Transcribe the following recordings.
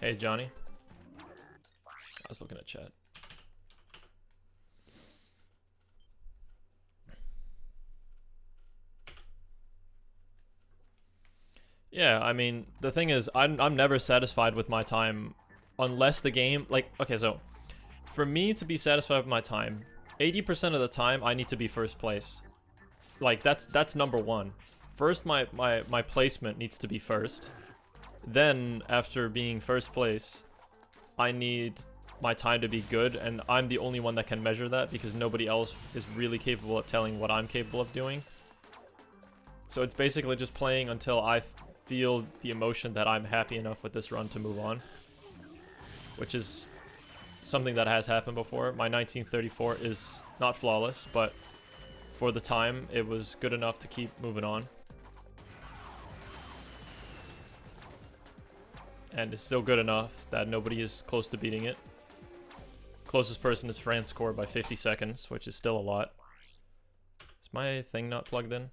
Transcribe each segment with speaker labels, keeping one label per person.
Speaker 1: Hey, Johnny. I was looking at chat. Yeah, I mean, the thing is, I'm never satisfied with my time unless the game, like, okay, so for me to be satisfied with my time, 80% of the time I need to be first place. Like, that's number one. First, my placement needs to be first. Then, after being first place, I need my time to be good, and I'm the only one that can measure that because nobody else is really capable of telling what I'm capable of doing. So it's basically just playing until I feel the emotion that I'm happy enough with this run to move on. Which is something that has happened before. My 1934 is not flawless, but for the time, it was good enough to keep moving on. And it's still good enough that nobody is close to beating it. Closest person is France score by 50 seconds, which is still a lot. Is my thing not plugged in?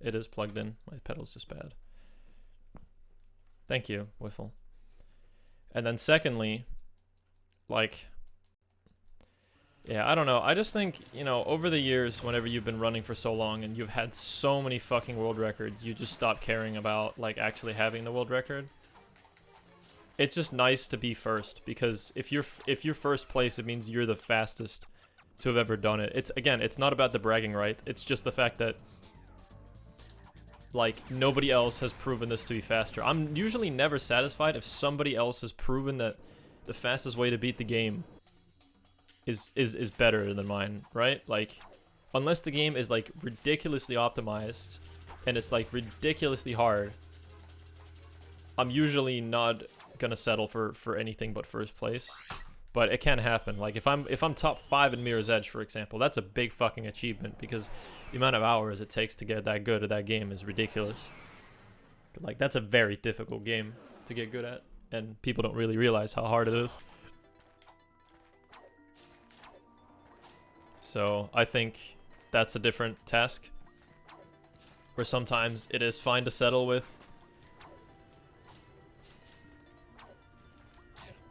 Speaker 1: It is plugged in. My pedal's just bad. Thank you, Wiffle. And then secondly, like, yeah, I don't know. I just think, you know, over the years, whenever you've been running for so long and you've had so many fucking world records, you just stop caring about, like, actually having the world record. It's just nice to be first, because if you're first place, it means you're the fastest to have ever done it. It's, again, it's not about the bragging right. It's just the fact that, like, nobody else has proven this to be faster. I'm usually never satisfied if somebody else has proven that the fastest way to beat the game is better than mine, right? Like, unless the game is, like, ridiculously optimized and it's, like, ridiculously hard, I'm usually not gonna settle for anything but first place. But it can happen. Like, if I'm top 5 in Mirror's Edge, for example, that's a big fucking achievement, because the amount of hours it takes to get that good at that game is ridiculous. Like, that's a very difficult game to get good at, and people don't really realize how hard it is. So I think that's a different task, where sometimes it is fine to settle with,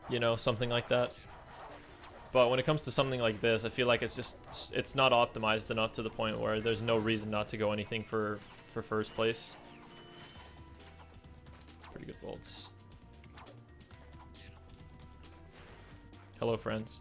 Speaker 1: you know, something like that. But when it comes to something like this, I feel like it's not optimized enough to the point where there's no reason not to go anything for first place. Pretty good bolts. Hello, friends.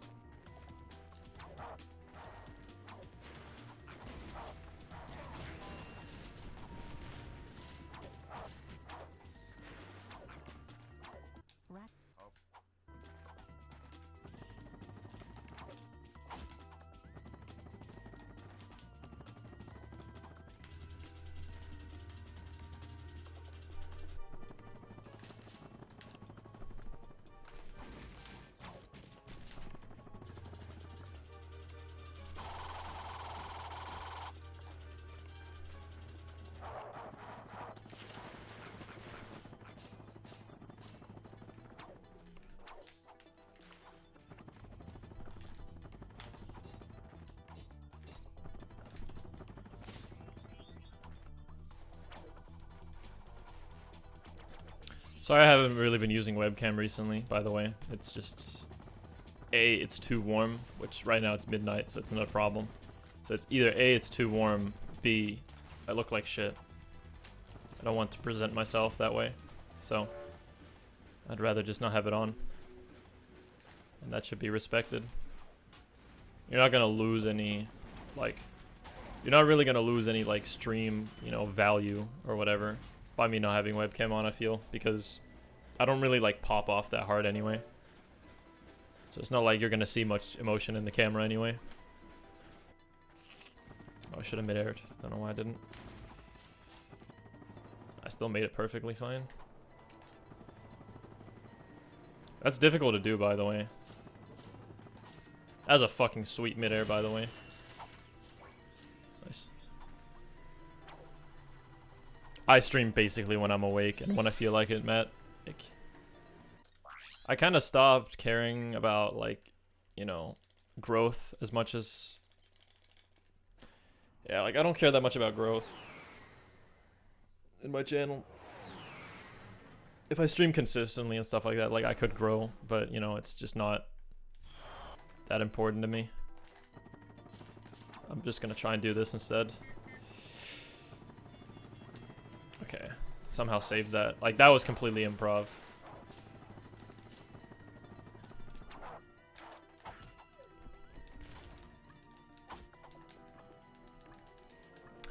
Speaker 1: Sorry, I haven't really been using webcam recently, by the way. It's just, A, it's too warm, which right now it's midnight, so it's not a problem. So it's either A, it's too warm, B, I look like shit. I don't want to present myself that way, so I'd rather just not have it on. And that should be respected. You're not gonna lose any, like, you're not really gonna lose any, like, stream, you know, value or whatever by me not having webcam on, I feel, because I don't really, like, pop off that hard anyway. So it's not like you're gonna see much emotion in the camera anyway. Oh, I should have mid-aired. Don't know why I didn't. I still made it perfectly fine. That's difficult to do, by the way. That was a fucking sweet mid-air, by the way. Nice. I stream basically when I'm awake and when I feel like it, Matt. Like, I kind of stopped caring about, like, you know, growth as much as... Yeah, like, I don't care that much about growth in my channel. If I stream consistently and stuff like that, like I could grow, but you know, it's just not that important to me. I'm just gonna try and do this instead. Okay, somehow saved that. Like that was completely improv.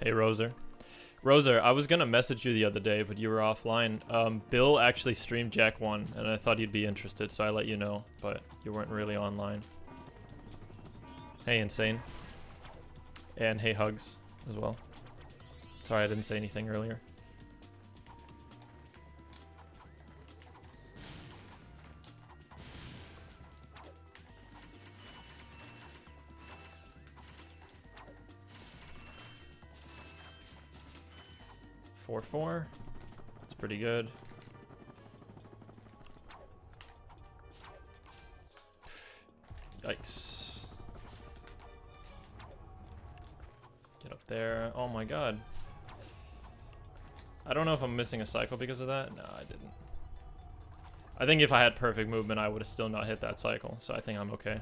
Speaker 1: Hey Roser. Roser, I was gonna message you the other day, but you were offline. Bill actually streamed Jack 1, and I thought you'd be interested, so I let you know, but you weren't really online. Hey Insane. And hey Hugs as well. Sorry I didn't say anything earlier. Four. It's pretty good. Yikes. Get up there. Oh my god. I don't know if I'm missing a cycle because of that. No, I didn't. I think if I had perfect movement, I would have still not hit that cycle. So I think I'm okay.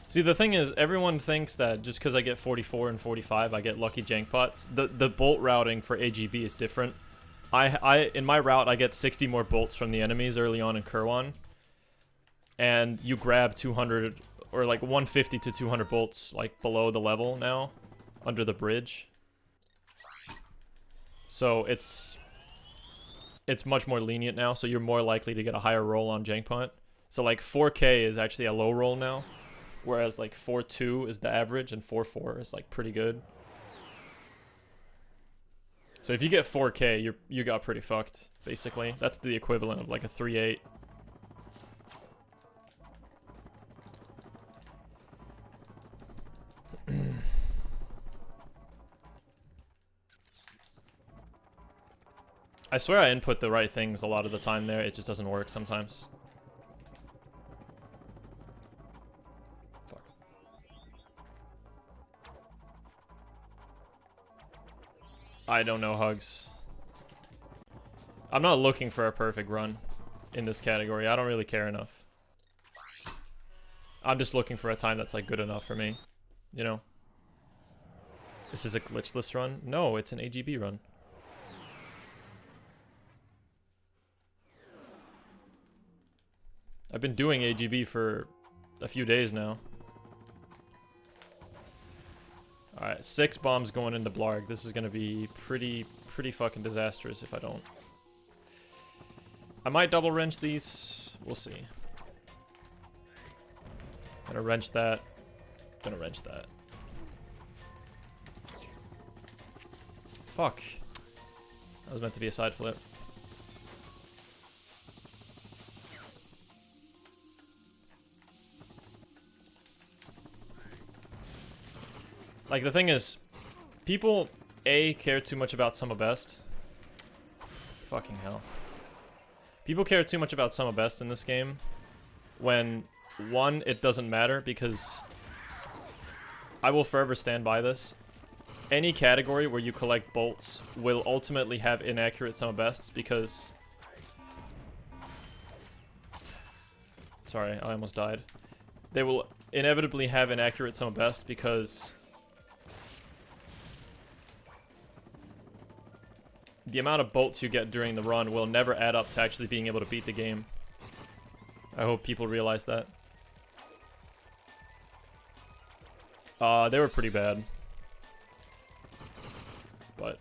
Speaker 1: See, the thing is, everyone thinks that just because I get 44 and 45, I get lucky jank pots. The bolt routing for AGB is different. In my route, I get 60 more bolts from the enemies early on in Kerwan. And you grab 200, or like 150 to 200 bolts, like below the level now, under the bridge. So it's much more lenient now, so you're more likely to get a higher roll on jank pot. So like 4K is actually a low roll now. Whereas like 4.2 is the average and 4.4 is like pretty good. So if you get 4K, you got pretty fucked, basically. That's the equivalent of like a 3.8. I swear I input the right things a lot of the time there, it just doesn't work sometimes. I don't know, Hugs. I'm not looking for a perfect run in this category. I don't really care enough. I'm just looking for a time that's like good enough for me. You know? This is a glitchless run? No, it's an AGB run. I've been doing AGB for a few days now. Alright, 6 bombs going into Blarg. This is gonna be pretty fucking disastrous if I don't. I might double wrench these. We'll see. Gonna wrench that. Gonna wrench that. Fuck. That was meant to be a side flip. Like, the thing is, people, A, care too much about Summa Best. Fucking hell. People care too much about Summa Best in this game, when, one, it doesn't matter, because I will forever stand by this. Any category where you collect bolts will ultimately have inaccurate Summa Bests, because... Sorry, I almost died. They will inevitably have inaccurate Summa Best, because... the amount of bolts you get during the run will never add up to actually being able to beat the game. I hope people realize that. They were pretty bad. But...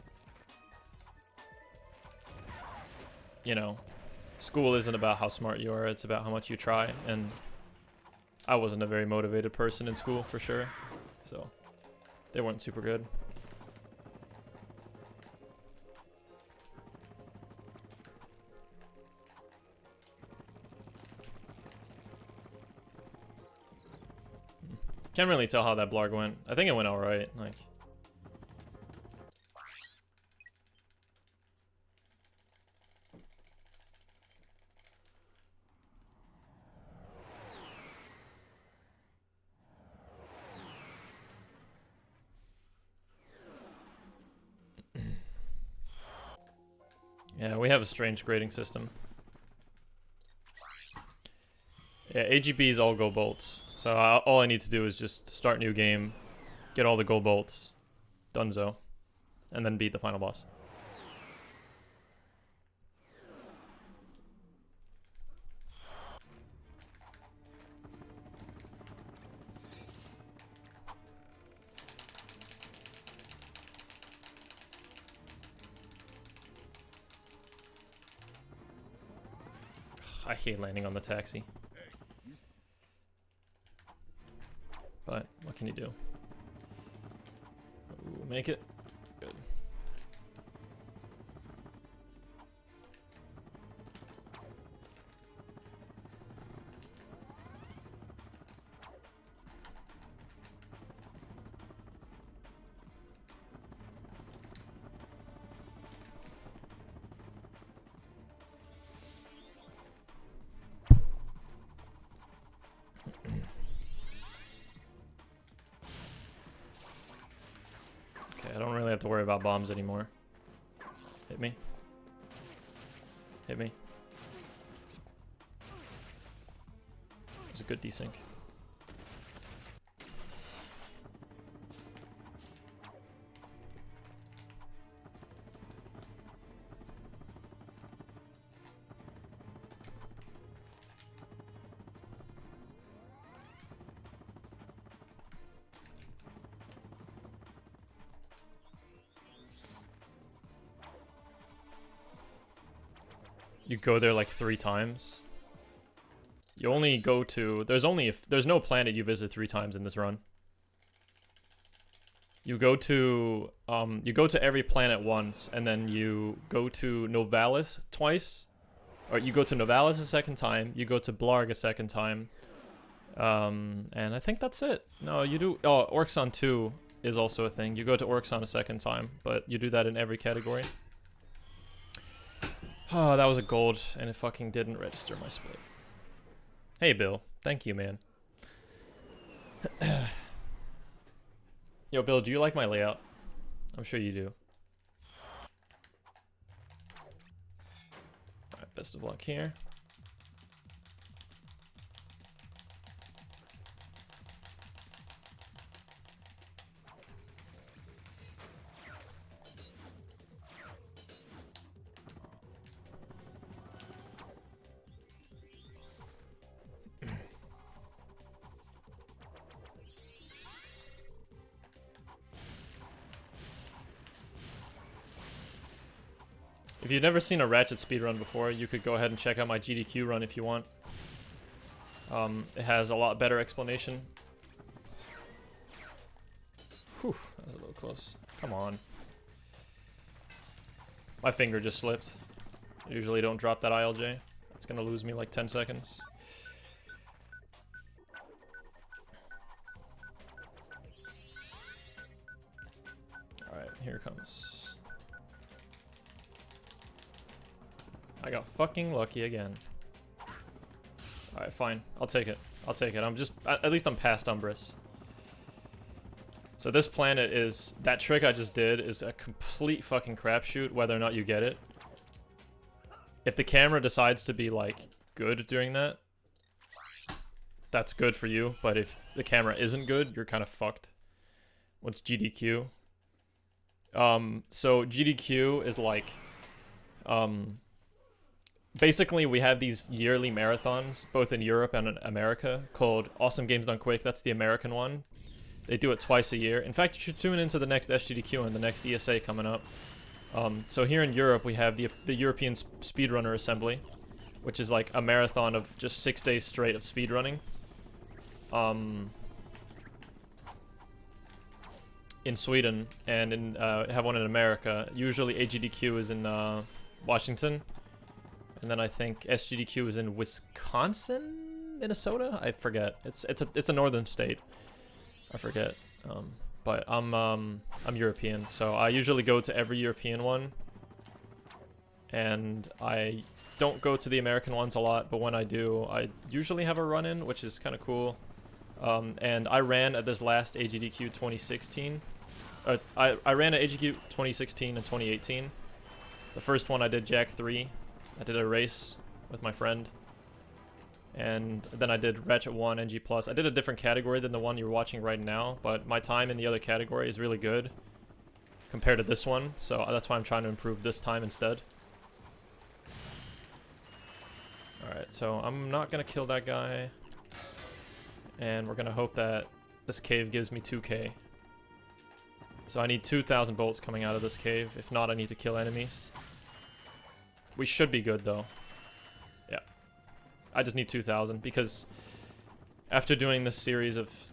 Speaker 1: you know, school isn't about how smart you are, it's about how much you try, and I wasn't a very motivated person in school, for sure. So, they weren't super good. Can't really tell how that Blarg went. I think it went alright, like... Yeah, we have a strange grading system. Yeah, AGBs all go bolts. So all I need to do is just start new game, get all the gold bolts, donezo, and then beat the final boss. I hate landing on the taxi. But what can you do? Ooh, make it. Good. I don't really have to worry about bombs anymore. Hit me. Hit me. It's a good desync. You go there like 3 times. You only go to... There's no planet you visit 3 times in this run. You go to every planet once, and then you go to Novalis twice. Or you go to Novalis a second time, you go to Blarg a second time. And I think that's it. No, you do... Oh, Orxon 2 is also a thing. You go to Orxon a second time, but you do that in every category. Oh, that was a gold, and it fucking didn't register my split. Hey, Bill. Thank you, man. Yo, Bill, do you like my layout? I'm sure you do. Alright, best of luck here. If you've never seen a Ratchet speedrun before, you could go ahead and check out my GDQ run if you want. It has a lot better explanation. Whew, that was a little close. Come on. My finger just slipped. I usually don't drop that ILJ. That's gonna lose me like 10 seconds. Alright, here it comes. I got fucking lucky again. Alright, fine. I'll take it. I'll take it. I'm just... At least I'm past Umbris. So this planet is... That trick I just did is a complete fucking crapshoot whether or not you get it. If the camera decides to be, like, good during that, that's good for you. But if the camera isn't good, you're kind of fucked. What's GDQ? So GDQ is like... Basically, we have these yearly marathons, both in Europe and in America, called Awesome Games Done Quick. That's the American one. They do it twice a year. In fact, you should tune into the next SGDQ and the next ESA coming up. So here in Europe, we have the European Speedrunner Assembly, which is like a marathon of just 6 days straight of speedrunning. In Sweden, and in have one in America. Usually AGDQ is in Washington. And then I think SGDQ is in Wisconsin, Minnesota. I forget. It's a northern state. I forget. But I'm European, so I usually go to every European one. And I don't go to the American ones a lot, but when I do, I usually have a run-in, which is kind of cool. And I ran at this last AGDQ 2016. I ran at AGDQ 2016 and 2018. The first one I did Jack 3. I did a race with my friend. And then I did Ratchet 1 NG+. I did a different category than the one you're watching right now, but my time in the other category is really good compared to this one, so that's why I'm trying to improve this time instead. Alright, so I'm not gonna kill that guy. And we're gonna hope that this cave gives me 2k. So I need 2,000 bolts coming out of this cave. If not, I need to kill enemies. We should be good though. Yeah. I just need 2,000 because after doing this series of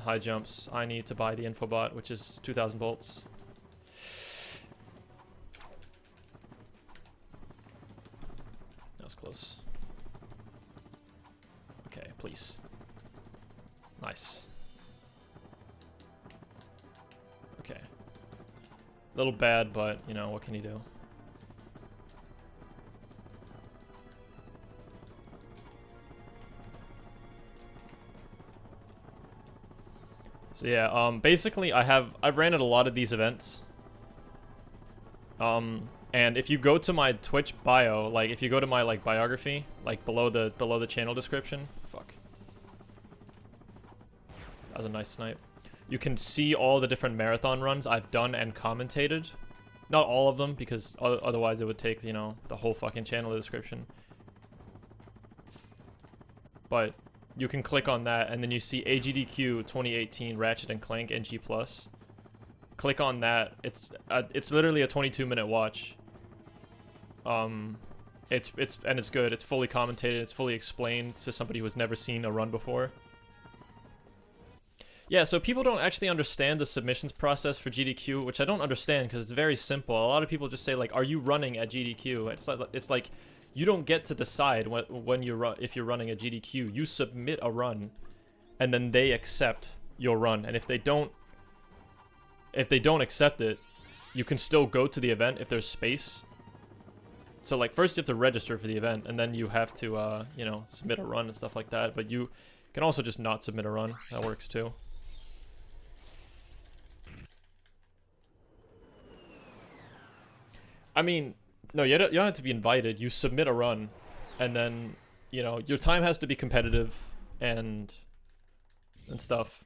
Speaker 1: high jumps, I need to buy the infobot, which is 2,000 bolts. That was close. Okay, please. Nice. Okay. A little bad, but, you know, what can you do? So yeah, basically I've ran at a lot of these events. And if you go to my Twitch bio, like if you go to my like biography, like below the channel description, fuck. That was a nice snipe. You can see all the different marathon runs I've done and commentated. Not all of them, because otherwise it would take, you know, the whole fucking channel description. But you can click on that, and then you see AGDQ 2018 Ratchet and Clank NG+. Click on that. It's literally a 22-minute watch. It's good. It's fully commentated. It's fully explained to somebody who has never seen a run before. Yeah, so people don't actually understand the submissions process for GDQ, which I don't understand because it's very simple. A lot of people just say like, "Are you running at GDQ?" It's like you don't get to decide if you're running a GDQ. You submit a run, and then they accept your run. And if they don't accept it, you can still go to the event if there's space. So like first you have to register for the event, and then you have to you know, submit a run and stuff like that. But you can also just not submit a run. That works too. I mean, no, you don't have to be invited. You submit a run, and then, you know, your time has to be competitive and stuff,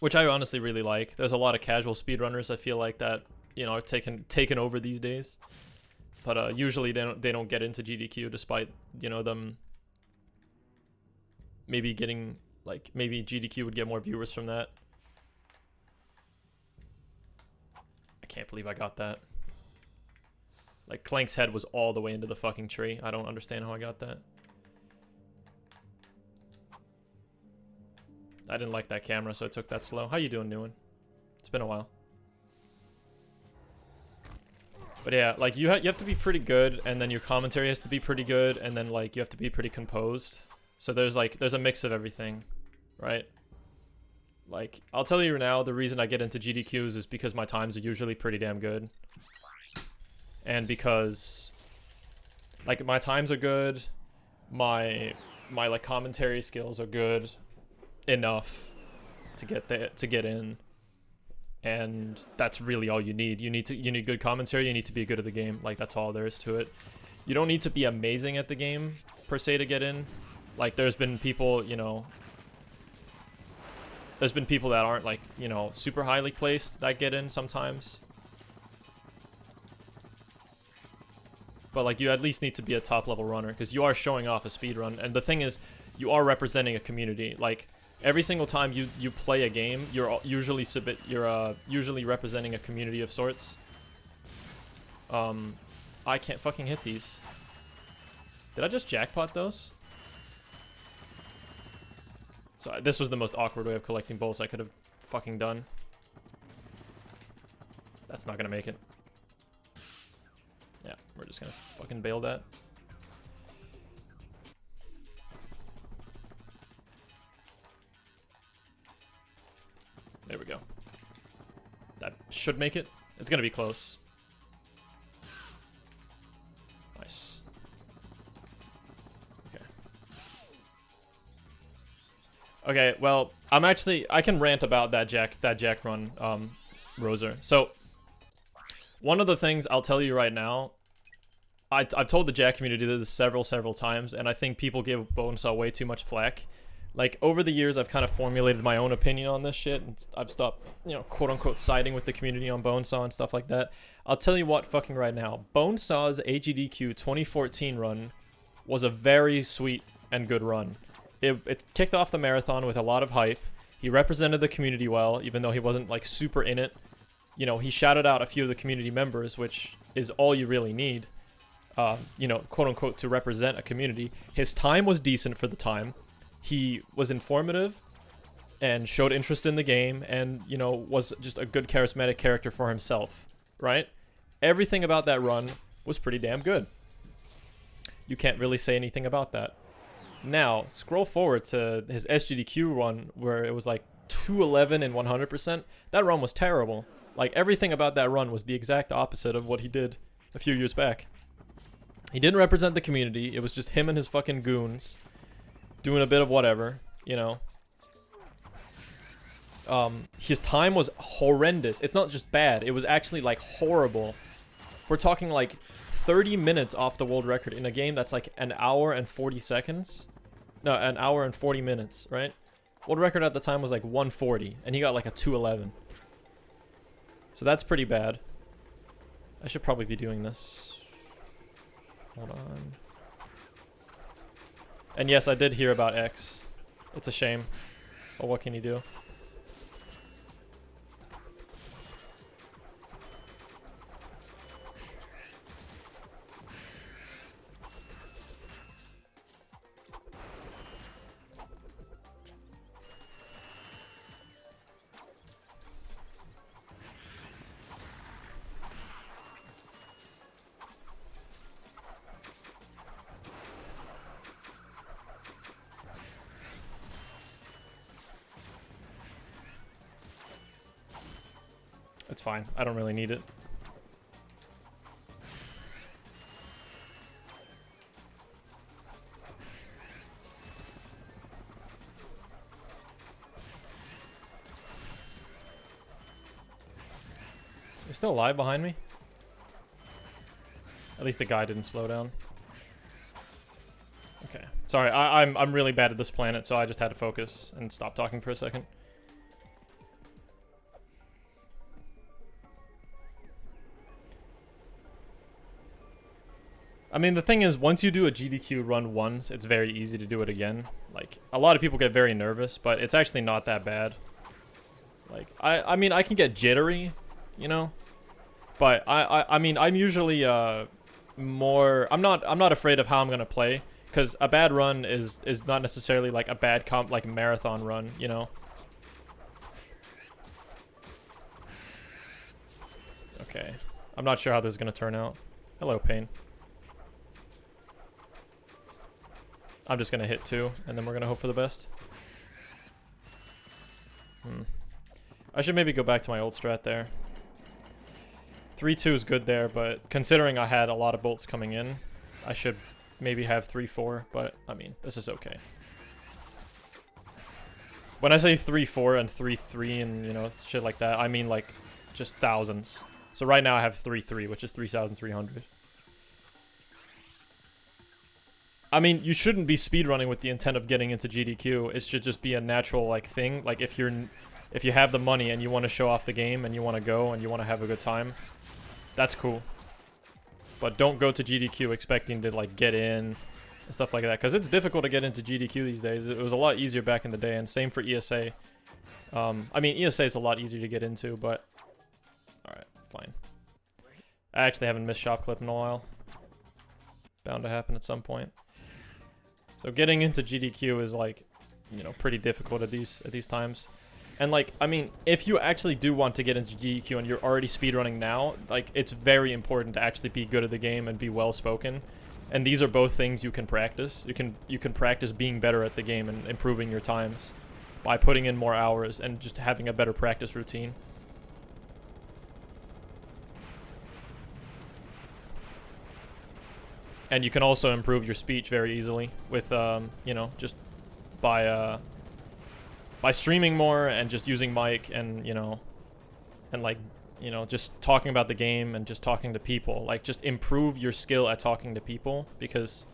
Speaker 1: which I honestly really like. There's a lot of casual speedrunners I feel like that, you know, are taken over these days. But usually they don't get into GDQ despite, you know, them maybe getting, like, maybe GDQ would get more viewers from that. I can't believe I got that. Like, Clank's head was all the way into the fucking tree. I don't understand how I got that. I didn't like that camera, so I took that slow. How you doing, Newen? It's been a while. But yeah, like, you have to be pretty good, and then your commentary has to be pretty good, and then, like, you have to be pretty composed. So there's a mix of everything, right? Like, I'll tell you now, the reason I get into GDQs is because my times are usually pretty damn good. And because, like, my times are good, my like commentary skills are good enough to get in, and that's really all you need. You need good commentary. You need to be good at the game. Like, that's all there is to it. You don't need to be amazing at the game per se to get in. Like, there's been people, you know, there's been people that aren't, like, you know, super highly placed that get in sometimes. But, like, you at least need to be a top-level runner, because you are showing off a speedrun. And the thing is, you are representing a community. Like, every single time you play a game, you're usually usually representing a community of sorts. I can't fucking hit these. Did I just jackpot those? So this was the most awkward way of collecting bolts I could have fucking done. That's not gonna make it. Yeah, we're just gonna fucking bail that. There we go. That should make it. It's gonna be close. Nice. Okay. Okay, well, I can rant about that Jack run, Roser. So One of the things I'll tell you right now, I've told the Jack community this several times, and I think people give Bonesaw way too much flack. Like, over the years, I've kind of formulated my own opinion on this shit, and I've stopped, you know, quote-unquote siding with the community on Bonesaw and stuff like that. I'll tell you what fucking right now. Bonesaw's AGDQ 2014 run was a very sweet and good run. It kicked off the marathon with a lot of hype. He represented the community well, even though he wasn't, like, super in it. You know, he shouted out a few of the community members, which is all you really need, you know, quote-unquote, to represent a community. His time was decent for the time. He was informative and showed interest in the game and, you know, was just a good charismatic character for himself, right? Everything about that run was pretty damn good. You can't really say anything about that. Now, scroll forward to his SGDQ run where it was like 211 and 100%. That run was terrible. Like, everything about that run was the exact opposite of what he did a few years back. He didn't represent the community. It was just him and his fucking goons doing a bit of whatever, you know. His time was horrendous. It's not just bad. It was actually, like, horrible. We're talking, like, 30 minutes off the world record in a game that's, like, an hour and 40 seconds. No, an hour and 40 minutes, right? World record at the time was, like, 140, and he got, like, a 211. So that's pretty bad. I should probably be doing this. Hold on. And yes, I did hear about X. It's a shame. But what can you do? It's fine. I don't really need it. You're still alive behind me? At least the guy didn't slow down. Okay. Sorry, I'm really bad at this planet, so I just had to focus and stop talking for a second. I mean, the thing is, once you do a GDQ run once, it's very easy to do it again. Like, a lot of people get very nervous, but it's actually not that bad. Like, I mean, I can get jittery, you know? But I mean, I'm usually more I'm not afraid of how I'm gonna play, because a bad run is not necessarily like a bad like marathon run, you know? Okay. I'm not sure how this is gonna turn out. Hello, Pain. I'm just gonna hit 2, and then we're gonna hope for the best. I should maybe go back to my old strat there. 3-2 is good there, but considering I had a lot of bolts coming in, I should maybe have 3-4, but, I mean, this is okay. When I say 3-4 and 3-3 and, you know, shit like that, I mean, like, just thousands. So right now I have 3-3, which is 3,300. I mean, you shouldn't be speedrunning with the intent of getting into GDQ. It should just be a natural, like, thing. Like, if you have the money and you want to show off the game and you want to go and you want to have a good time, that's cool. But don't go to GDQ expecting to, like, get in and stuff like that. Because it's difficult to get into GDQ these days. It was a lot easier back in the day, and same for ESA. I mean, ESA is a lot easier to get into, but... Alright, fine. I actually haven't missed shop clip in a while. Bound to happen at some point. So getting into GDQ is, like, you know, pretty difficult at these times. And, like, I mean, if you actually do want to get into GDQ and you're already speedrunning now, like, it's very important to actually be good at the game and be well-spoken. And these are both things you can practice. You can practice being better at the game and improving your times by putting in more hours and just having a better practice routine. And you can also improve your speech very easily with, you know, just by streaming more and just using mic and, you know, and, like, you know, just talking about the game and just talking to people. Like, just improve your skill at talking to people, because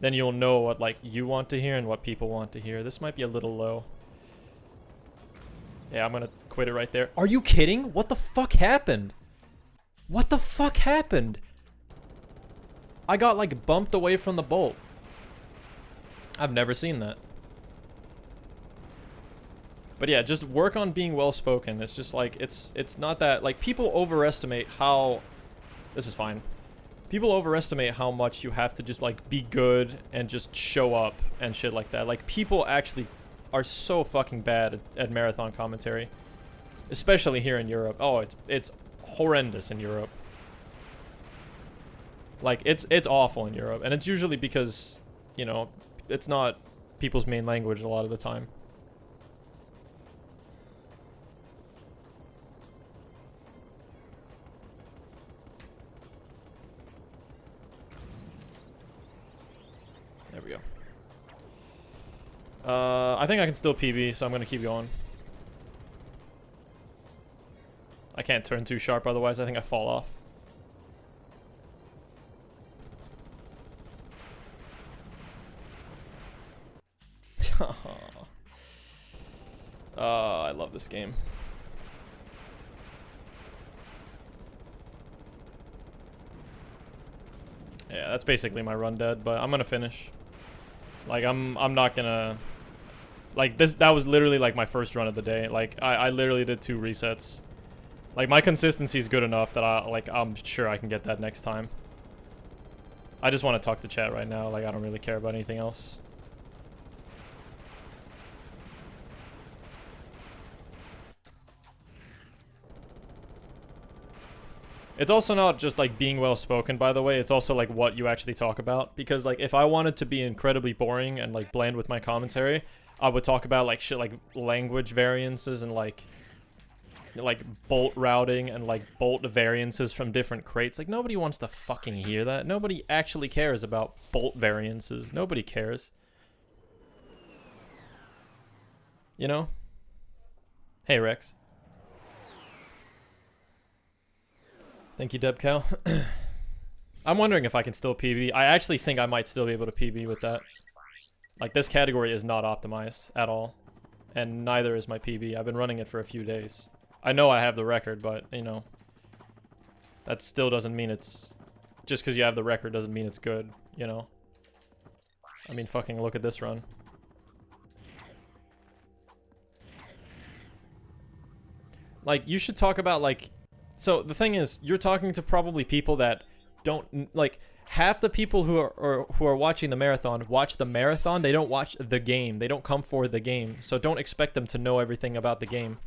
Speaker 1: then you'll know what, like, you want to hear and what people want to hear. This might be a little low. Yeah, I'm gonna quit it right there. Are you kidding? What the fuck happened? What the fuck happened? I got, like, bumped away from the bolt. I've never seen that. But yeah, just work on being well-spoken. It's just like, it's not that, like, people overestimate how, this is fine. People overestimate how much you have to just, like, be good and just show up and shit like that. Like, people actually are so fucking bad at marathon commentary. Especially here in Europe. Oh, it's horrendous in Europe. Like, it's awful in Europe. And it's usually because, you know, it's not people's main language a lot of the time. There we go. I think I can still PB, so I'm gonna keep going. I can't turn too sharp, otherwise I think I fall off. I love this game. Yeah, that's basically my run dead, but I'm gonna finish. Like, I'm not gonna, like, that was literally like my first run of the day. Like, I literally did 2 resets. Like, my consistency is good enough that I'm sure I can get that next time. I just want to talk to chat right now. Like, I don't really care about anything else. It's also not just, like, being well-spoken, by the way. It's also, like, what you actually talk about. Because, like, if I wanted to be incredibly boring and, like, bland with my commentary, I would talk about, like, shit like language variances and, like bolt routing and, like, bolt variances from different crates. Like, nobody wants to fucking hear that. Nobody actually cares about bolt variances. Nobody cares. You know? Hey, Rex. Thank you, Debcow. I'm wondering if I can still PB. I actually think I might still be able to PB with that. Like, this category is not optimized at all. And neither is my PB. I've been running it for a few days. I know I have the record, but, you know, that still doesn't mean it's... Just because you have the record doesn't mean it's good, you know? I mean, fucking look at this run. Like, you should talk about, like... So, the thing is, you're talking to probably people that don't... Like, half the people who are watching the marathon watch the marathon. They don't watch the game. They don't come for the game. So, don't expect them to know everything about the game.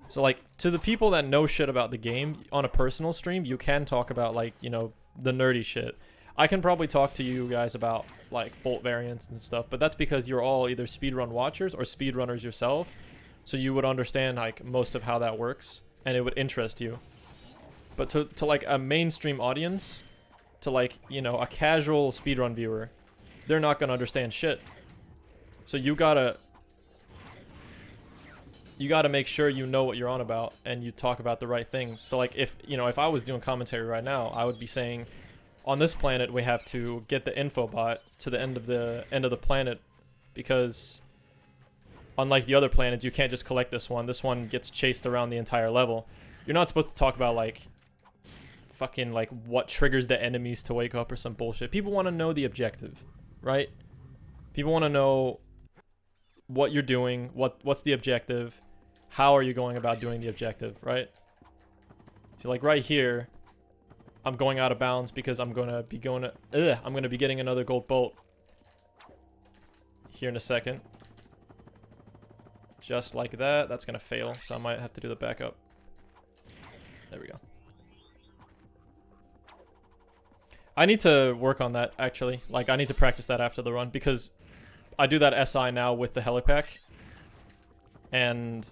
Speaker 1: So, like, to the people that know shit about the game, on a personal stream, you can talk about, like, you know, the nerdy shit. I can probably talk to you guys about, like, bolt variants and stuff, but that's because you're all either speedrun watchers or speedrunners yourself, so you would understand, like, most of how that works, and it would interest you. But to like, a mainstream audience, to, like, you know, a casual speedrun viewer, they're not gonna understand shit. So you gotta make sure you know what you're on about and you talk about the right things. So, like, if, you know, if I was doing commentary right now, I would be saying, on this planet we have to get the info bot to the end of the planet, because unlike the other planets, you can't just collect this one. This one gets chased around the entire level. You're not supposed to talk about, like, fucking, like, what triggers the enemies to wake up or some bullshit. People want to know the objective, right? People want to know what you're doing, what's the objective, how are you going about doing the objective, right? So, like, right here, I'm going out of bounds because I'm gonna be getting another gold bolt here in a second. Just like that. That's gonna fail, so I might have to do the backup. There we go. I need to work on that, actually. Like, I need to practice that after the run, because I do that SI now with the helipack, and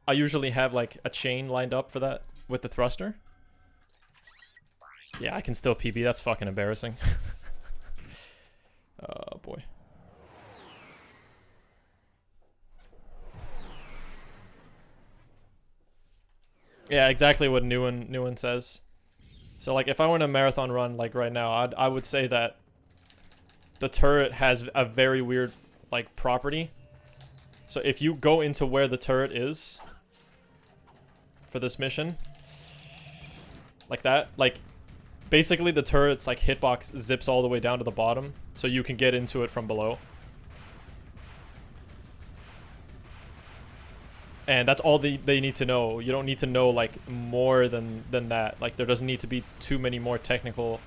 Speaker 1: I usually have, like, a chain lined up for that with the thruster. Yeah, I can still PB. That's fucking embarrassing. Oh, boy. Yeah, exactly what Newen says. So like if I were in a marathon run like right now, I would say that the turret has a very weird like property. So if you go into where the turret is for this mission, like that, like basically the turret's like hitbox zips all the way down to the bottom, so you can get into it from below. And that's all they need to know. You don't need to know like more than that. Like there doesn't need to be too many more technical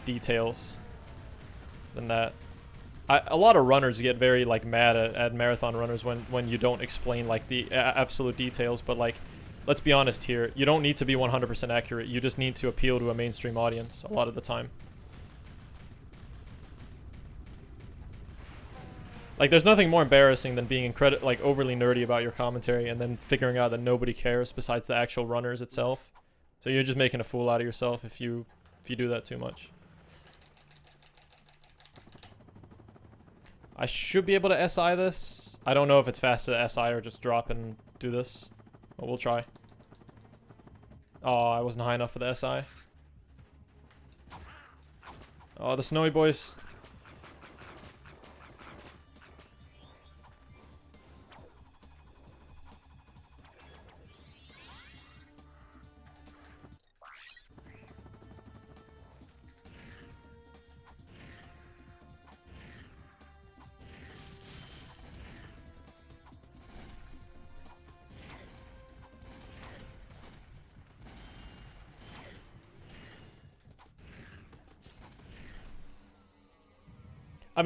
Speaker 1: details than that. A lot of runners get very like mad at marathon runners when you don't explain like the absolute details, but like let's be honest here, you don't need to be 100% accurate. You just need to appeal to a mainstream audience a lot of the time. Like there's nothing more embarrassing than being like overly nerdy about your commentary and then figuring out that nobody cares besides the actual runners itself. So you're just making a fool out of yourself if you do that too much. I should be able to SI this. I don't know if it's faster to SI or just drop and do this. But we'll try. Oh, I wasn't high enough for the SI. Oh, the snowy boys. I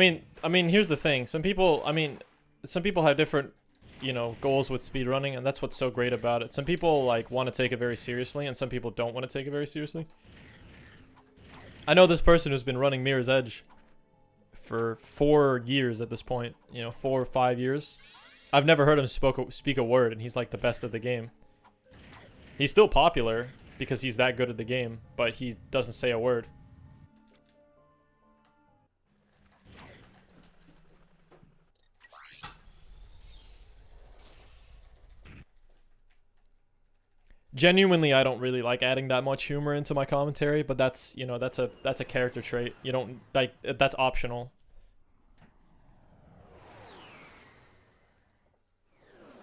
Speaker 1: mean, here's the thing. Some people have different, you know, goals with speedrunning, and that's what's so great about it. Some people like want to take it very seriously, and some people don't want to take it very seriously. I know this person who's been running Mirror's Edge for 4 years at this point. You know, 4 or 5 years. I've never heard him speak a word, and he's like the best at the game. He's still popular because he's that good at the game, but he doesn't say a word. Genuinely, I don't really like adding that much humor into my commentary, but that's, you know, that's a character trait. You don't like, that's optional.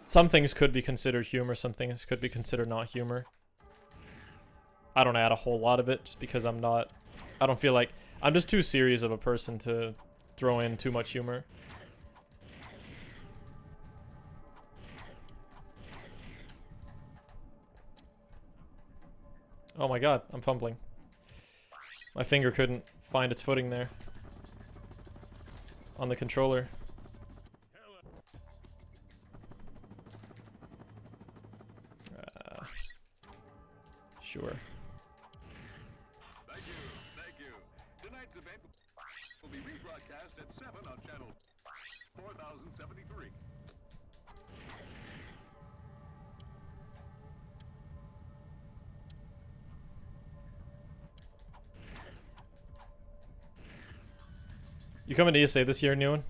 Speaker 1: Some things could be considered humor, some things could be considered not humor. I don't add a whole lot of it just because I don't feel like, I'm just too serious of a person to throw in too much humor. Oh my god, I'm fumbling. My finger couldn't find its footing there. On the controller. Sure.
Speaker 2: Thank you. Tonight's event will be rebroadcast at 7 on channel 4073.
Speaker 1: You coming to ESA this year, Newen?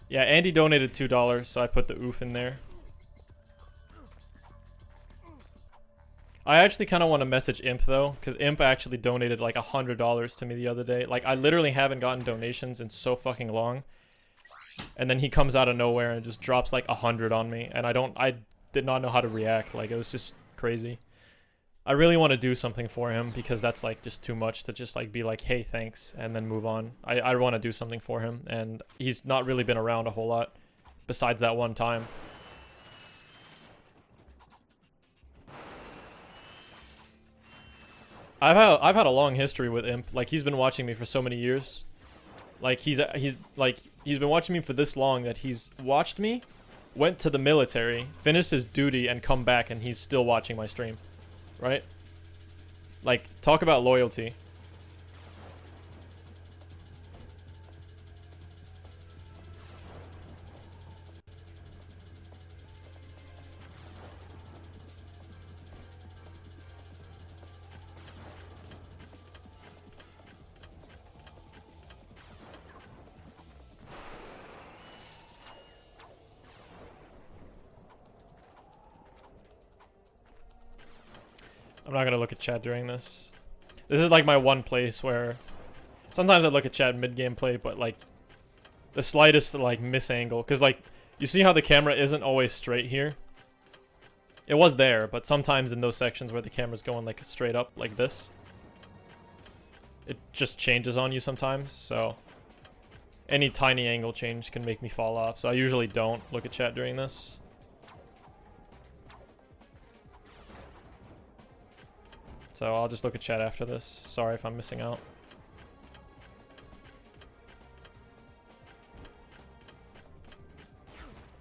Speaker 1: Yeah, Andy donated $2, so I put the oof in there. I actually kind of want to message Imp though, because Imp actually donated like $100 to me the other day. Like I literally haven't gotten donations in so fucking long, and then he comes out of nowhere and just drops like 100 on me, and I did not know how to react. Like it was just crazy. I really want to do something for him because that's like just too much to just like be like, hey, thanks, and then move on. I want to do something for him, and he's not really been around a whole lot besides that one time. I've had a long history with Imp. Like he's been watching me for so many years. Like he's been watching me for this long that he's watched me, went to the military, finished his duty, and come back, and he's still watching my stream. Right? Like, talk about loyalty. I'm not gonna look at chat during this. This is like my one place where sometimes I look at chat mid-game play, but like the slightest like miss angle, because like you see how the camera isn't always straight here. It was there, but sometimes in those sections where the camera's going like straight up like this, it just changes on you sometimes. So any tiny angle change can make me fall off. So I usually don't look at chat during this. So I'll just look at chat after this. Sorry if I'm missing out.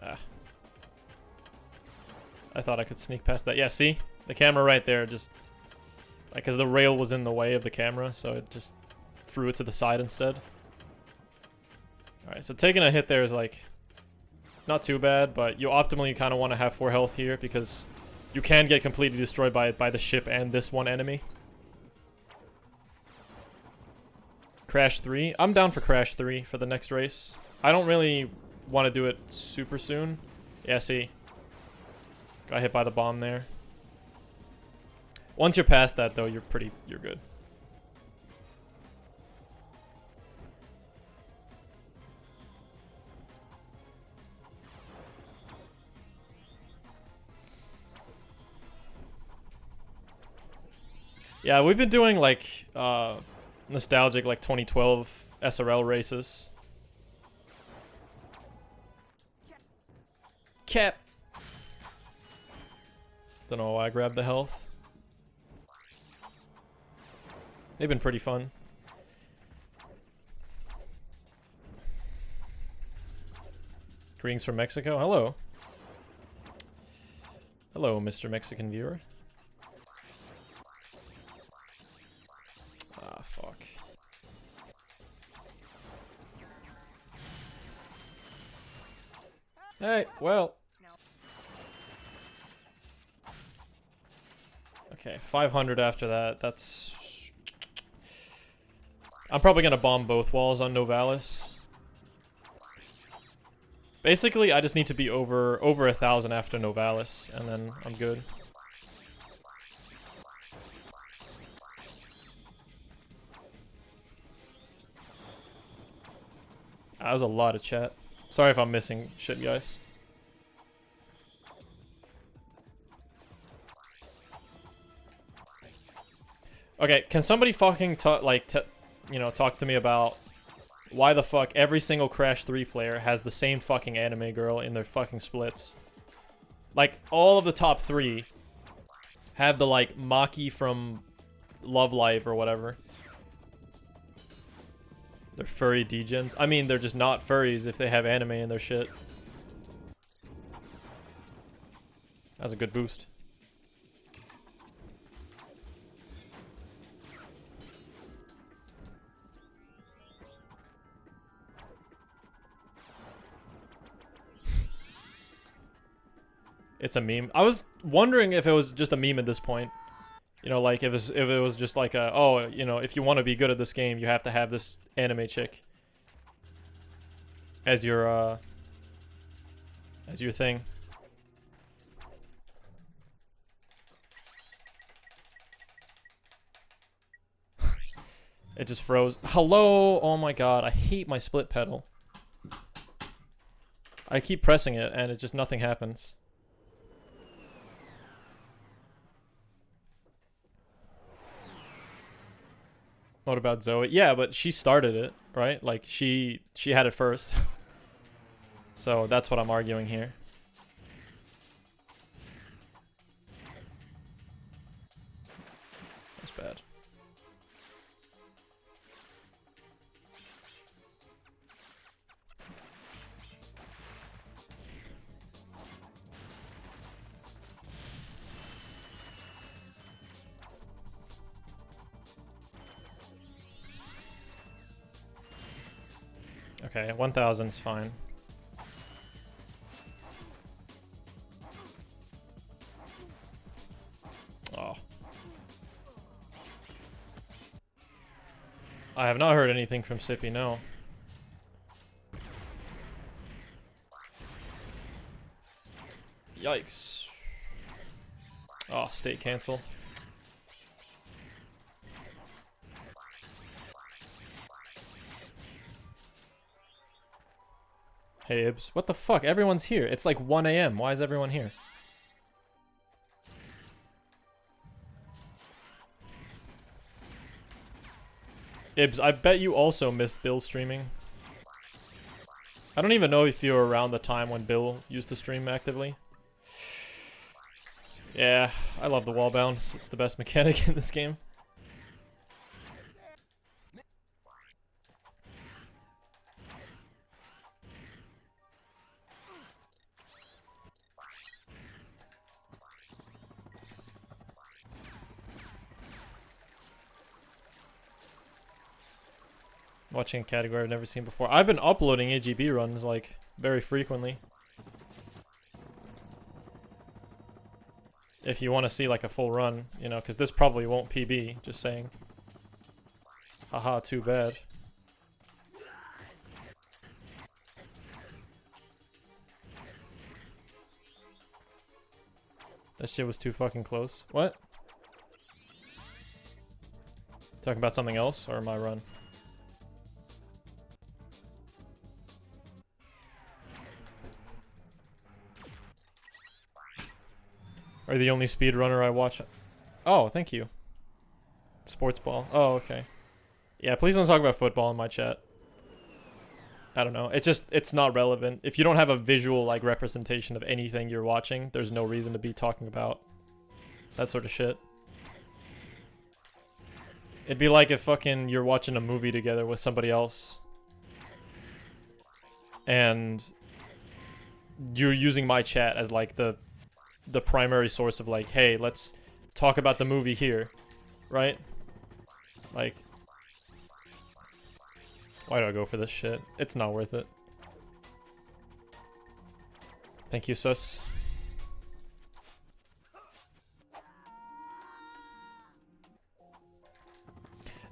Speaker 1: Ah. I thought I could sneak past that. Yeah, see? The camera right there just... like, because the rail was in the way of the camera, so it just threw it to the side instead. Alright, so taking a hit there is, like, not too bad, but you optimally kind of want to have 4 health here, because you can get completely destroyed by the ship and this one enemy. Crash 3. I'm down for Crash 3 for the next race. I don't really want to do it super soon. Yeah, see? Got hit by the bomb there. Once you're past that, though, you're good. Yeah, we've been doing like nostalgic like 2012 SRL races. Cap. Don't know why I grabbed the health. They've been pretty fun. Greetings from Mexico. Hello. Hello, Mr. Mexican viewer. Ah, fuck. Hey, well. Okay, 500 after that. That's... I'm probably gonna bomb both walls on Novalis. Basically, I just need to be over 1,000 after Novalis, and then I'm good. That was a lot of chat. Sorry if I'm missing shit, guys. Okay, can somebody fucking talk to me about why the fuck every single Crash 3 player has the same fucking anime girl in their fucking splits? Like, all of the top 3 have the, like, Maki from Love Live or whatever. They're furry degens. I mean, they're just not furries if they have anime in their shit. That was a good boost. It's a meme. I was wondering if it was just a meme at this point. You know, like if it was just like a, oh, you know, if you want to be good at this game, you have to have this anime chick as your thing. It just froze. Hello. Oh my god, I hate my split pedal. I keep pressing it and it just nothing happens. What about Zoe? Yeah, but she started it, right? Like, she had it first. So, that's what I'm arguing here. That's bad. Okay, 1,000's fine. Oh. I have not heard anything from Sippy, no. Yikes. Oh, state cancel. Hey, Ibs. What the fuck? Everyone's here. It's like 1 a.m. Why is everyone here? Ibs, I bet you also missed Bill streaming. I don't even know if you were around the time when Bill used to stream actively. Yeah, I love the wall bounce. It's the best mechanic in this game. Watching a category I've never seen before. I've been uploading AGB runs, like, very frequently. If you want to see, like, a full run, you know, because this probably won't PB, just saying. Haha, too bad. That shit was too fucking close. What? Talking about something else, or my run? Are you the only speedrunner I watch? Oh, thank you. Sports ball. Oh, okay. Yeah, please don't talk about football in my chat. I don't know. It's not relevant. If you don't have a visual, like, representation of anything you're watching, there's no reason to be talking about that sort of shit. It'd be like if fucking you're watching a movie together with somebody else and you're using my chat as, like, the primary source of, like, hey, let's talk about the movie here, right? Like, why do I go for this shit? It's not worth it. Thank you, sus.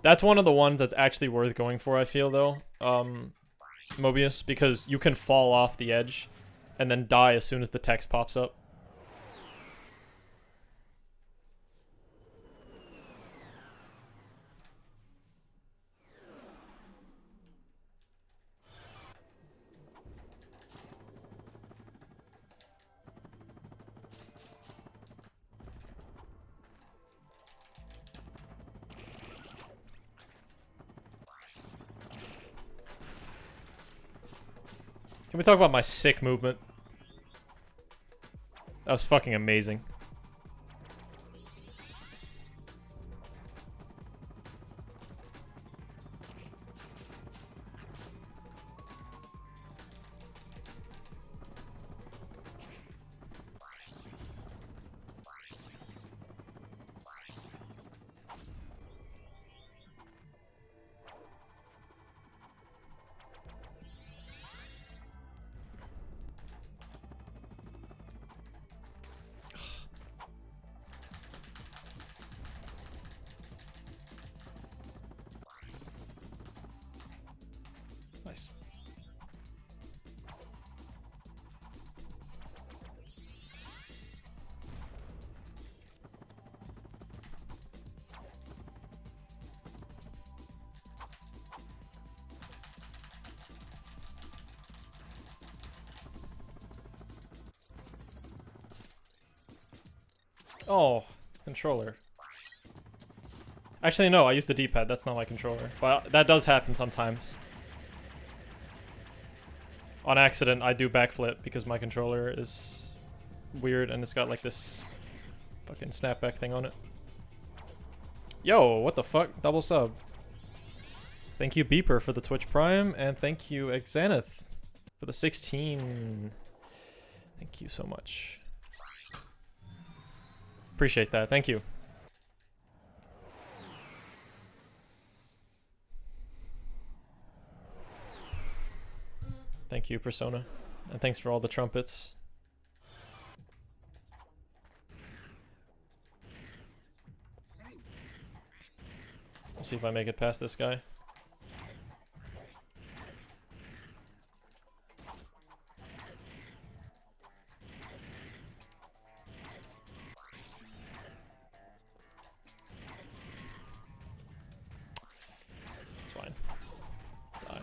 Speaker 1: That's one of the ones that's actually worth going for, I feel, though. Mobius, because you can fall off the edge and then die as soon as the text pops up. Can we talk about my sick movement? That was fucking amazing. Nice. Oh, controller. Actually, no, I used the D-pad. That's not my controller. But that does happen sometimes. On accident, I do backflip because my controller is weird and it's got like this fucking snapback thing on it. Yo, what the fuck? Double sub. Thank you, Beeper, for the Twitch Prime, and thank you, Xanath, for the 16. Thank you so much. Appreciate that. Thank you. Thank you, Persona. And thanks for all the trumpets. We'll see if I make it past this guy. It's fine. Die.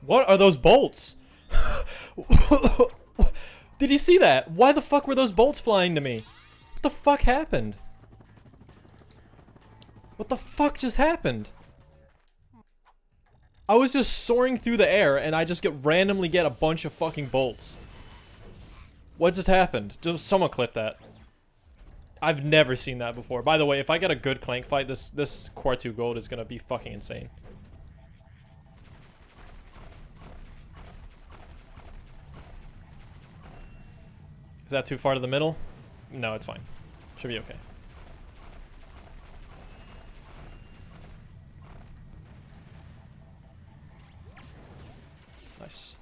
Speaker 1: What are those bolts? Did you see that? Why the fuck were those bolts flying to me? What the fuck happened? What the fuck just happened? I was just soaring through the air and I just randomly get a bunch of fucking bolts. What just happened? Just someone clip that. I've never seen that before. By the way, if I get a good Clank fight, this Core 2 gold is gonna be fucking insane. Is that too far to the middle? No, it's fine. Should be okay. Nice.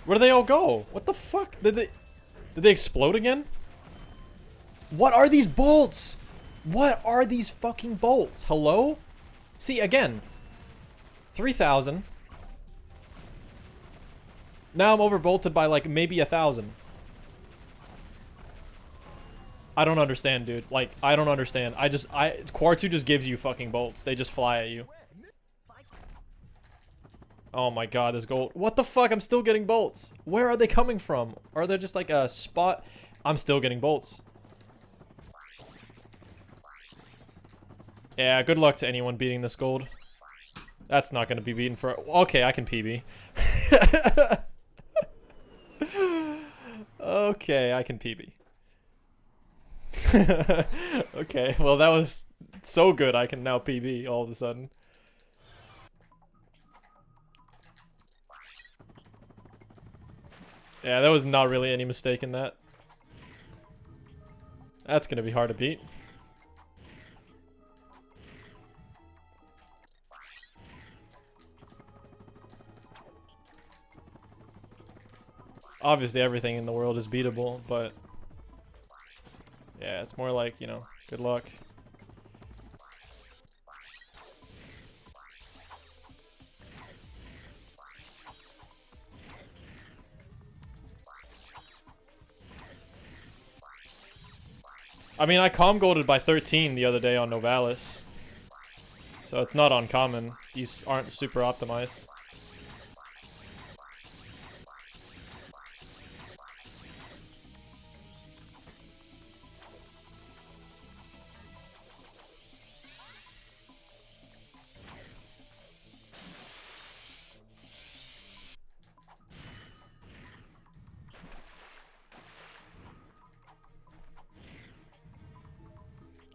Speaker 1: Where do they all go? What the fuck? Did they explode again? What are these bolts? What are these fucking bolts? Hello? See, again. 3,000. Now I'm overbolted by like maybe 1,000. I don't understand, dude. Like, I don't understand. Core 2 just gives you fucking bolts. They just fly at you. Oh my god, this gold. What the fuck? I'm still getting bolts. Where are they coming from? Are there just like a spot? I'm still getting bolts. Yeah, good luck to anyone beating this gold. That's not gonna be beaten for... Okay, I can PB. Okay, I can PB. Okay, well that was so good I can now PB all of a sudden. Yeah, there was not really any mistake in that. That's gonna be hard to beat. Obviously everything in the world is beatable, but yeah, it's more like, you know, good luck. I mean, I calm golded by 13 the other day on Novalis. So it's not uncommon. These aren't super optimized.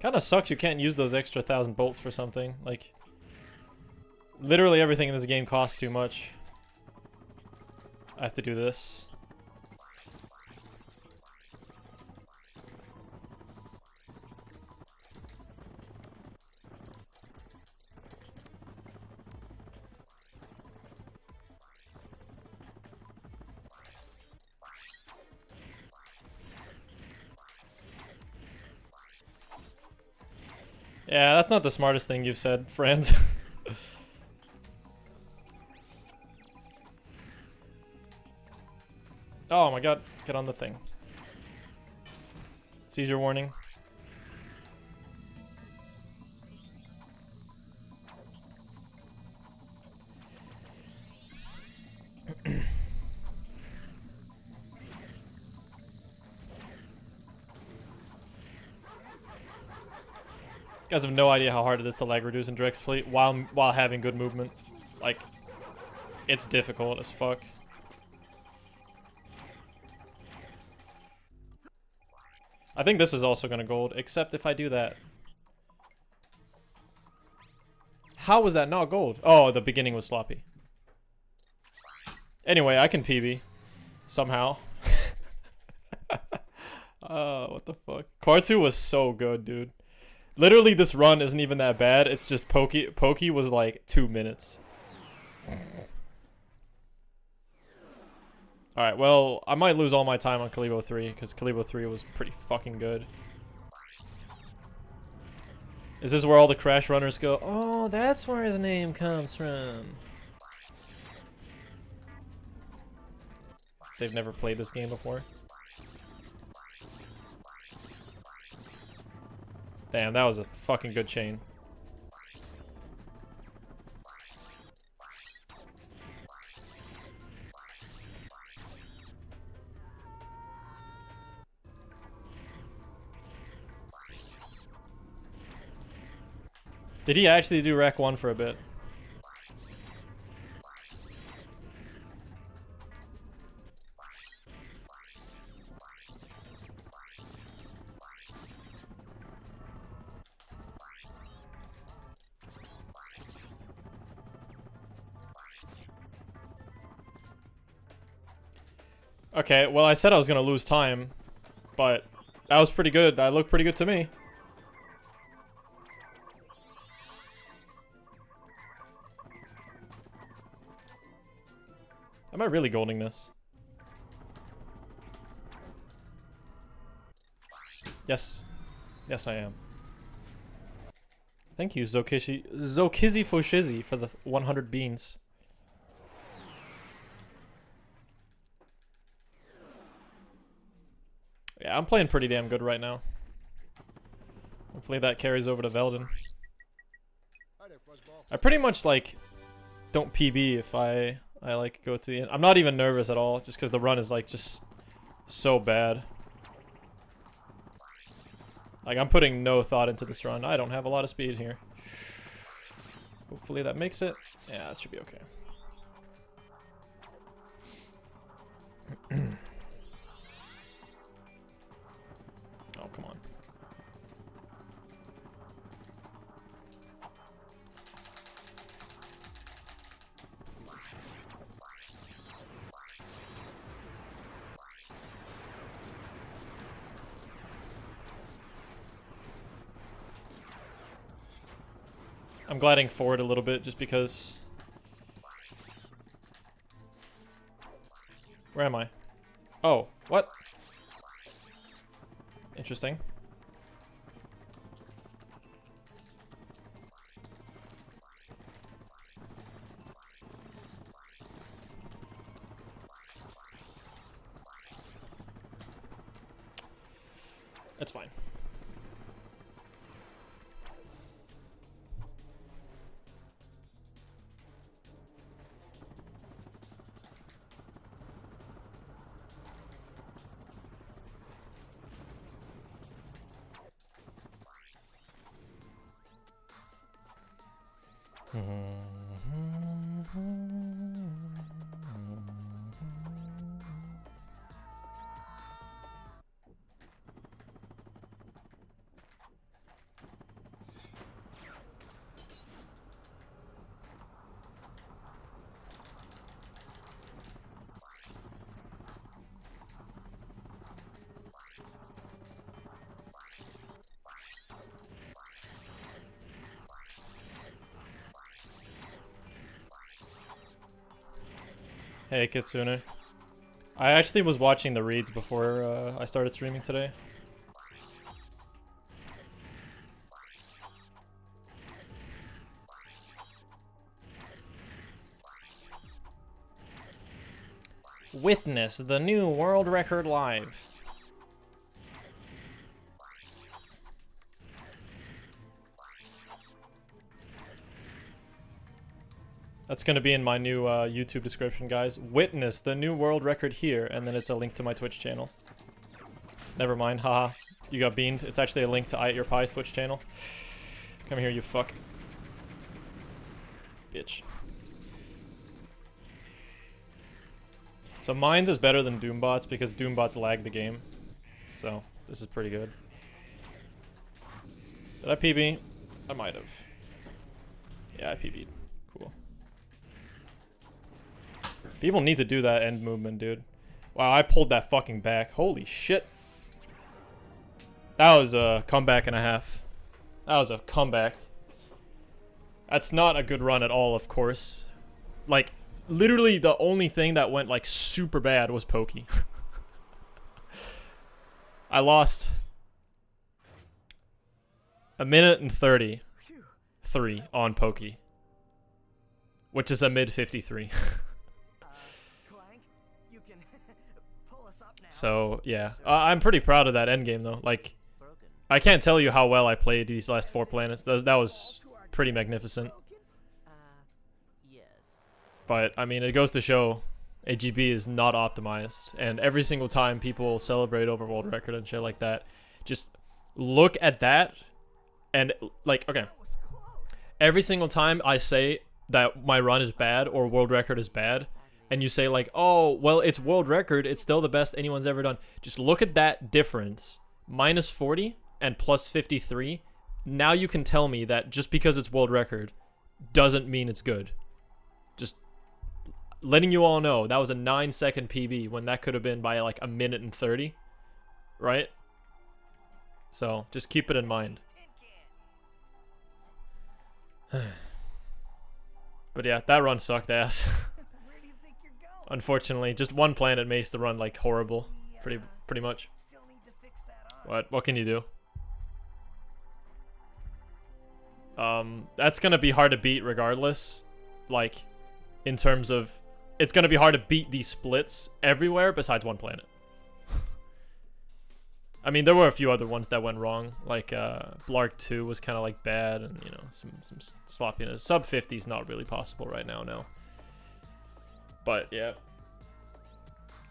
Speaker 1: Kinda sucks you can't use those extra 1,000 bolts for something. Like, literally everything in this game costs too much. I have to do this. Yeah, that's not the smartest thing you've said, friends. Oh my god, get on the thing. Seizure warning. You guys have no idea how hard it is to lag reduce in Drex Fleet while having good movement. Like, it's difficult as fuck. I think this is also gonna gold, except if I do that. How was that not gold? Oh, the beginning was sloppy. Anyway, I can PB. Somehow. What the fuck? Core 2 was so good, dude. Literally, this run isn't even that bad. It's just Pokey was like 2 minutes. Alright, well, I might lose all my time on Kalibo 3, because Kalibo 3 was pretty fucking good. Is this where all the Crash Runners go? Oh, that's where his name comes from. they've never played this game before. Damn, that was a fucking good chain. Did he actually do Rec 1 for a bit? Okay, well, I said I was gonna lose time, but that was pretty good. That looked pretty good to me. Am I really golding this? Yes. Yes, I am. Thank you, Zokizzy Foshizzy, for the 100 beans. Yeah, I'm playing pretty damn good right now. Hopefully that carries over to Veldin. I pretty much, like, don't PB if I like, go to the end. I'm not even nervous at all, just because the run is, like, just so bad. Like, I'm putting no thought into this run. I don't have a lot of speed here. Hopefully that makes it. Yeah, that should be okay. Oh, come on. I'm gliding forward a little bit just because... Where am I? Oh, what? Interesting. That's fine. Hey, Kitsune. I actually was watching the reads before I started streaming today. Witness the new world record live. That's gonna be in my new YouTube description, guys. Witness the new world record here, and then it's a link to my Twitch channel. Never mind, haha. You got beamed. It's actually a link to I Eat Your Pie's Twitch channel. Come here, you fuck. Bitch. So Mines is better than Doombots because Doombots lag the game. So, this is pretty good. Did I PB? I might have. Yeah, I PB'd. Cool. People need to do that end movement, dude. Wow, I pulled that fucking back. Holy shit. That was a comeback and a half. That was a comeback. That's not a good run at all, of course. Like, literally the only thing that went, like, super bad was Pokey. I lost a minute and 33 on Pokey, which is a mid 53.
Speaker 3: Clank, you can
Speaker 1: So yeah, I'm pretty proud of that end game though. Like, I can't tell you how well I played these last 4 planets. That was pretty magnificent. But I mean, it goes to show AGB is not optimized, and every single time people celebrate over world record and shit like that, just look at that and like, okay, every single time I say that my run is bad or world record is bad, and you say like, oh, well, it's world record, it's still the best anyone's ever done. Just look at that difference, minus 40 and plus 53. Now you can tell me that just because it's world record doesn't mean it's good. Just letting you all know that was a 9-second PB when that could have been by like a minute and 30, right? So just keep it in mind. But yeah, that run sucked ass. Unfortunately, just one planet makes the run like horrible, pretty much. What can you do? That's gonna be hard to beat regardless. Like, in terms of, it's gonna be hard to beat these splits everywhere besides one planet. I mean, there were a few other ones that went wrong, like Blark 2 was kind of like bad, and you know, some sloppiness. Sub 50 is not really possible right now, no. But yeah,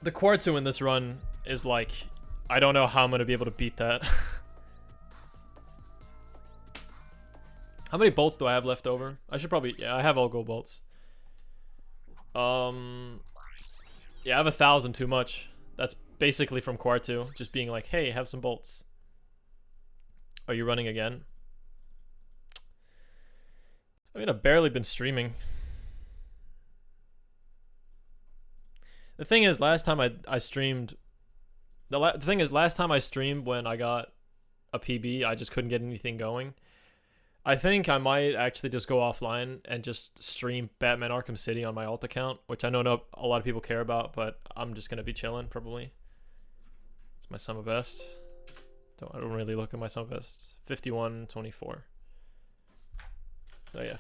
Speaker 1: the Quartu in this run is like, I don't know how I'm gonna be able to beat that. How many bolts do I have left over? I should probably, yeah, I have all gold bolts. Yeah, I have 1,000 too much. That's basically from Quartu, just being like, hey, have some bolts. Are you running again? I mean, I've barely been streaming. The thing is, last time I streamed, the thing is, last time I streamed when I got a PB, I just couldn't get anything going. I think I might actually just go offline and just stream Batman Arkham City on my alt account, which I know not a lot of people care about, but I'm just gonna be chilling probably. It's my sum of best. I don't really look at my sum of best. 51-24. So yeah,